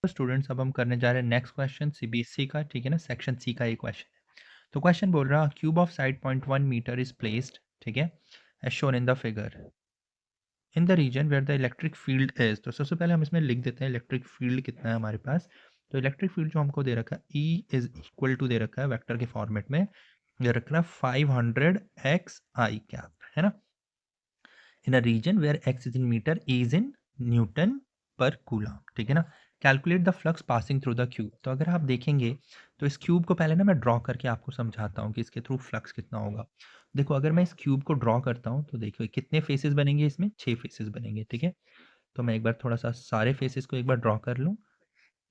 तो स्टूडेंट्स अब हम करने जा रहे हैं नेक्स्ट क्वेश्चन सीबीएसई का, ठीक है ना। सेक्शन सी का ये क्वेश्चन है। तो क्वेश्चन बोल रहा है cube of side 0.1 metre is placed, ठीक है, as shown in the figure in the region where the electric field is. तो सबसे पहले हम इसमें लिख देते हैं इलेक्ट्रिक फील्ड कितना है हमारे पास। तो इलेक्ट्रिक फील्ड जो हमको दे रखा है ई इज इक्वल टू दे रखा है वेक्टर के फॉर्मेट में, दे रखा है 500 एक्स आई कैप, है ना, in a region where x is in metre, E is in newton per coulomb, ठीक है ना। Calculate the flux passing through the cube. तो अगर आप देखेंगे तो इस क्यूब को पहले ना मैं ड्रॉ करके आपको समझाता हूँ कि इसके थ्रू फ्लक्स कितना होगा। देखो अगर मैं इस क्यूब को ड्रॉ करता हूँ तो देखो कितने फेसेस बनेंगे, इसमें 6 फेसेस बनेंगे, ठीक है। तो मैं एक बार थोड़ा सा सारे फेसेस को एक बार ड्रॉ कर लूँ।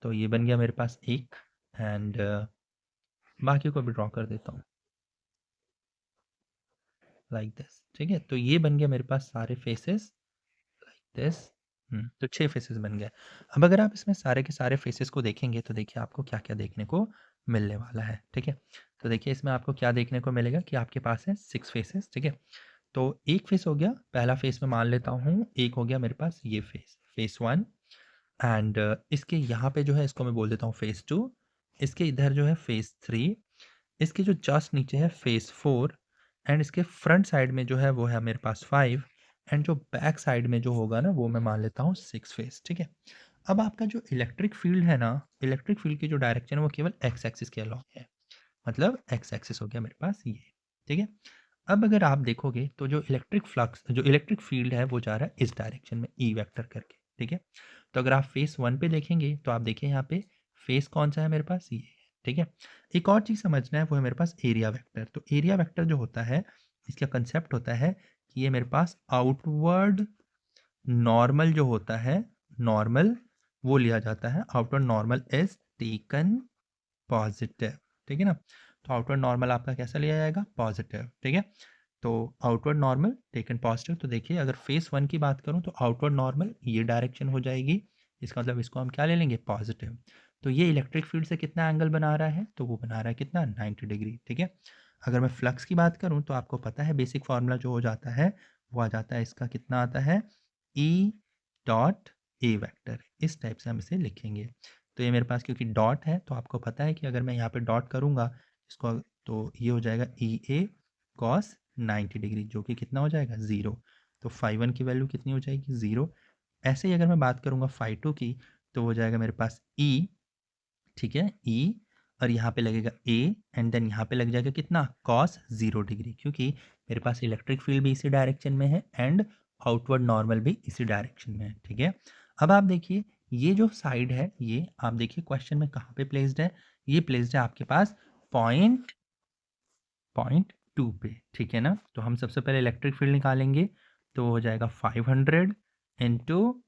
तो ये बन गया मेरे पास एक, एंड बाकी को भी ड्रॉ कर देता हूँ लाइक दिस, ठीक है। तो ये बन गया मेरे पास सारे फेसेस दिस। तो 6 फेसेस बन गए। अब अगर आप इसमें सारे के सारे फेसेस को देखेंगे तो देखिए आपको क्या-क्या देखने को मिलने वाला है, ठीक है। तो देखिए इसमें आपको क्या देखने को मिलेगा कि आपके पास है 6 फेसेस, ठीक है। तो एक फेस हो गया, पहला फेस मैं मान लेता हूँ, एक हो गया मेरे पास ये फेस, फेस 1, एंड इसके यहाँ पे जो है इसको मैं बोल देता हूँ फेस 2, इसके इधर जो है फेस 3, इसके जो जस्ट नीचे है फेस 4, एंड इसके फ्रंट साइड में जो है वो है मेरे पास 5, एंड जो बैक साइड में जो होगा ना वो मैं मान लेता हूँ 6 फेस, ठीक है। अब आपका जो इलेक्ट्रिक फील्ड है ना, इलेक्ट्रिक फील्ड की जो डायरेक्शन है वो केवल एक्स एक्सिस के अलॉन्ग है, मतलब एक्स एक्सिस हो गया मेरे पास ये, ठीक है। अब अगर आप देखोगे तो जो इलेक्ट्रिक फ्लक्स, जो इलेक्ट्रिक फील्ड है वो जा रहा है इस डायरेक्शन में ई वेक्टर करके, ठीक है। तो अगर आप फेस 1 पे देखेंगे तो आप देखिए यहाँ पे फेस कौन सा है मेरे पास, ये है, ठीक है। एक और चीज़ समझना है वो है मेरे पास एरिया वेक्टर। तो एरिया वेक्टर जो होता है इसका कंसेप्ट होता है कि ये मेरे पास आउटवर्ड नॉर्मल जो होता है, नॉर्मल वो लिया जाता है, outward normal is taken positive, ठीक है ना। तो आउटवर्ड नॉर्मल आपका कैसा लिया जाएगा, पॉजिटिव, ठीक है। तो आउटवर्ड नॉर्मल टेकन पॉजिटिव। तो देखिए अगर फेस 1 की बात करूं तो आउटवर्ड नॉर्मल ये डायरेक्शन हो जाएगी, इसका मतलब इसको हम क्या ले लेंगे, पॉजिटिव। तो ये इलेक्ट्रिक फील्ड से कितना एंगल बना रहा है, तो वो बना रहा है कितना, 90 डिग्री, ठीक है। अगर मैं फ्लक्स की बात करूं तो आपको पता है बेसिक फार्मूला जो हो जाता है वो आ जाता है, इसका कितना आता है, ई डॉट ए वेक्टर, इस टाइप से हम इसे लिखेंगे। तो ये मेरे पास क्योंकि डॉट है तो आपको पता है कि अगर मैं यहाँ पे डॉट करूँगा इसको तो ये हो जाएगा ई ए कॉस 90 डिग्री, जो कि कितना हो जाएगा, 0। तो फाई 1 की वैल्यू कितनी हो जाएगी, 0। ऐसे ही अगर मैं बात करूँगा फाई 2 की तो हो जाएगा मेरे पास ई, ठीक है, ई, और यहाँ पे लगेगा ए, एंड देन यहाँ पे लग जाएगा कितना, कॉस 0 डिग्री, क्योंकि मेरे पास इलेक्ट्रिक फील्ड भी इसी डायरेक्शन में है एंड आउटवर्ड नॉर्मल भी इसी डायरेक्शन में है, ठीक है। अब आप देखिए ये जो साइड है ये आप देखिए क्वेश्चन में कहाँ पे प्लेस्ड है, ये प्लेस्ड है आपके पास पॉइंट 2 पे, ठीक है ना। तो हम सबसे पहले इलेक्ट्रिक फील्ड निकालेंगे तो हो जाएगा 500 इंटू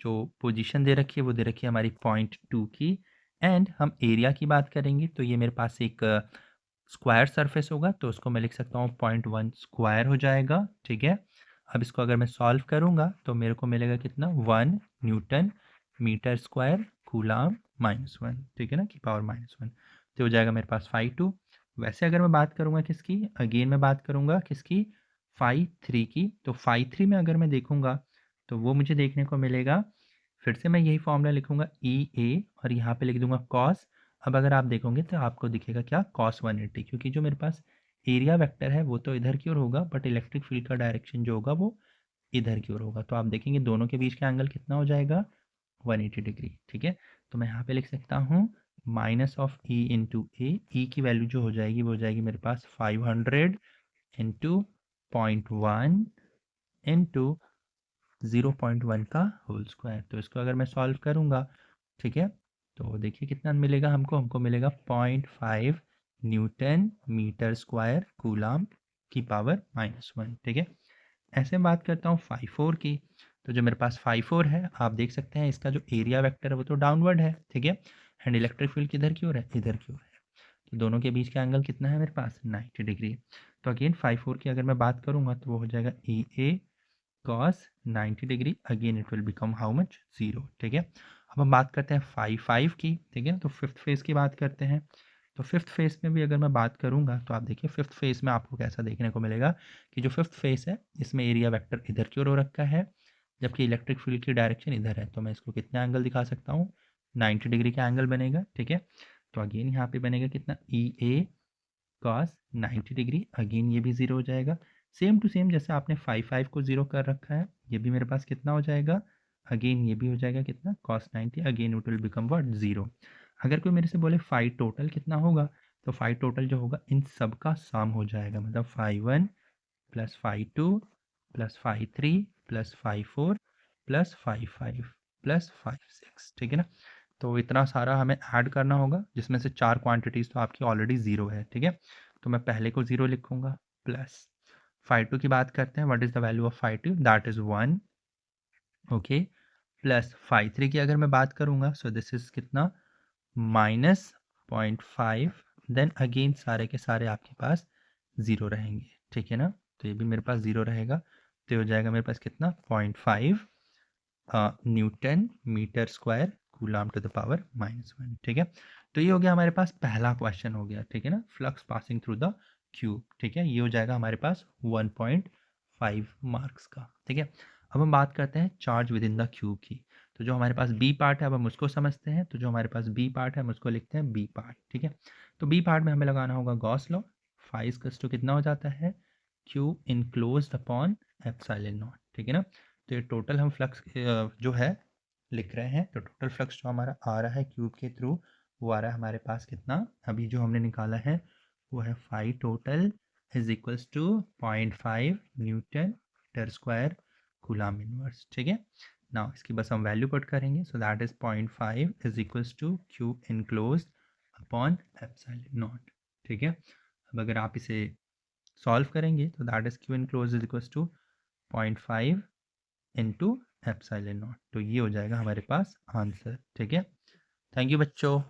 जो पोजीशन दे रखी है वो दे रखी है हमारी 0.2 की, एंड हम एरिया की बात करेंगे तो ये मेरे पास एक स्क्वायर सरफेस होगा तो उसको मैं लिख सकता हूँ 0.1 स्क्वायर हो जाएगा, ठीक है। अब इसको अगर मैं सॉल्व करूँगा तो मेरे को मिलेगा कितना, 1 न्यूटन मीटर स्क्वायर कूलाम -1, ठीक है ना, की पावर -1। तो हो जाएगा मेरे पास फाई 2। वैसे अगर मैं बात करूँगा किसकी, अगेन मैं बात करूँगा किसकी, फाई 3 की। तो फाई 3 में अगर मैं देखूँगा तो वो मुझे देखने को मिलेगा, फिर से मैं यही फॉर्मूला लिखूँगा ई ए और यहाँ पे लिख दूँगा कॉस। अब अगर आप देखोगे तो आपको दिखेगा क्या, कॉस 180, क्योंकि जो मेरे पास एरिया वेक्टर है वो तो इधर की ओर होगा बट इलेक्ट्रिक फील्ड का डायरेक्शन जो होगा वो इधर की ओर होगा। तो आप देखेंगे दोनों के बीच का एंगल कितना हो जाएगा, 180 डिग्री, ठीक है। तो मैं यहाँ पे लिख सकता हूँ माइनस ऑफ ई इंटू ए, ई की वैल्यू जो हो जाएगी वो हो जाएगी मेरे पास 500 इंटू 0.1 इंटू 0.1 का होल स्क्वायर। तो इसको अगर मैं सॉल्व करूँगा, ठीक है, तो देखिए कितना मिलेगा हमको, हमको मिलेगा 0.5 न्यूटन मीटर स्क्वायर कूलाम की पावर -1, ठीक है। ऐसे बात करता हूँ फाई 4 की। तो जो मेरे पास फाई 4 है आप देख सकते हैं इसका जो एरिया वेक्टर है वो तो डाउनवर्ड है, ठीक है, एंड इलेक्ट्रिक फील्ड किधर की ओर है, इधर की ओर है। तो दोनों के बीच का एंगल कितना है मेरे पास, 90 डिग्री। तो अगेन फाई 4 की अगर मैं बात करूँगा तो वो हो जाएगा ई ए cos 90 degree, again it will become how much, 0, ठीक है। अब हम बात करते हैं फाई 5 की, ठीक है। तो फिफ्थ फेज की बात करते हैं। तो फिफ्थ फेज में भी अगर मैं बात करूंगा तो आप देखिए फिफ्थ फेज में आपको कैसा देखने को मिलेगा कि जो फिफ्थ फेज है इसमें एरिया वेक्टर इधर की ओर हो रखा है जबकि इलेक्ट्रिक फील्ड की डायरेक्शन इधर है। तो मैं इसको कितना एंगल दिखा सकता हूँ, 90 डिग्री का एंगल बनेगा, ठीक है। तो अगेन यहाँ पे बनेगा कितना, ई ए कॉस 90 डिग्री, अगेन ये भी 0 हो जाएगा। सेम टू सेम जैसे आपने 5 को 0 कर रखा है, ये भी मेरे पास कितना हो जाएगा, अगेन ये भी हो जाएगा कितना, cos 90, again it will become what, 0। अगर कोई मेरे से बोले फाई टोटल कितना होगा, तो फाई टोटल जो होगा इन सब का सम हो जाएगा, मतलब phi 1 plus phi 2 plus phi 3 plus phi 4 plus phi 5 plus phi 6, ठीक है ना। तो इतना सारा हमें ऐड करना होगा, जिसमें से 4 क्वांटिटीज़ तो आपकी ऑलरेडी 0 है, ठीक है। तो मैं पहले को 0 लिखूंगा, प्लस फाई 2 की बात करते हैं, what is the value of phi 2, that is 1, okay. Plus phi 3 की अगर मैं बात करूंगा, सो दिस इज़ कितना, माइनस 0.5, देन अगेन सारे के सारे आपके पास 0 रहेंगे, ठीक है ना। तो ये भी मेरे पास 0 रहेगा, तो ये हो जाएगा मेरे पास कितना, 0.5 newton metre square coulomb to the power -1, ठीक है। तो ये हो गया हमारे पास पहला क्वेश्चन हो गया, ठीक है ना, flux passing through the cube, ठीक है। ये हो जाएगा हमारे पास 1.5 मार्क्स का, ठीक है। अब हम बात करते हैं charge with in the cube की। तो जो हमारे पास बी पार्ट है अब हम उसको समझते हैं। तो जो हमारे पास बी पार्ट है हम उसको लिखते हैं बी पार्ट, ठीक है। तो बी पार्ट में हमें लगाना होगा Gauss law, phi equals to कितना हो जाता है, Q enclosed upon epsilon naught, ठीक है ना। तो ये टोटल हम फ्लक्स जो है लिख रहे हैं, तो टोटल फ्लक्स जो हमारा आ रहा है क्यूब के थ्रू, वो आ रहा है हमारे पास कितना, अभी जो हमने निकाला है वो है phi total is equals to 0.5 newton metre square coulomb inverse, ठीक है। नाउ इसकी बस हम वैल्यू पुट करेंगे, so that is 0.5 is equals to Q enclosed upon epsilon naught, ठीक है। अब अगर आप इसे सॉल्व करेंगे तो that is Q enclosed is equals to 0.5 into epsilon naught, तो ये हो जाएगा हमारे पास आंसर, ठीक है। थैंक यू बच्चों।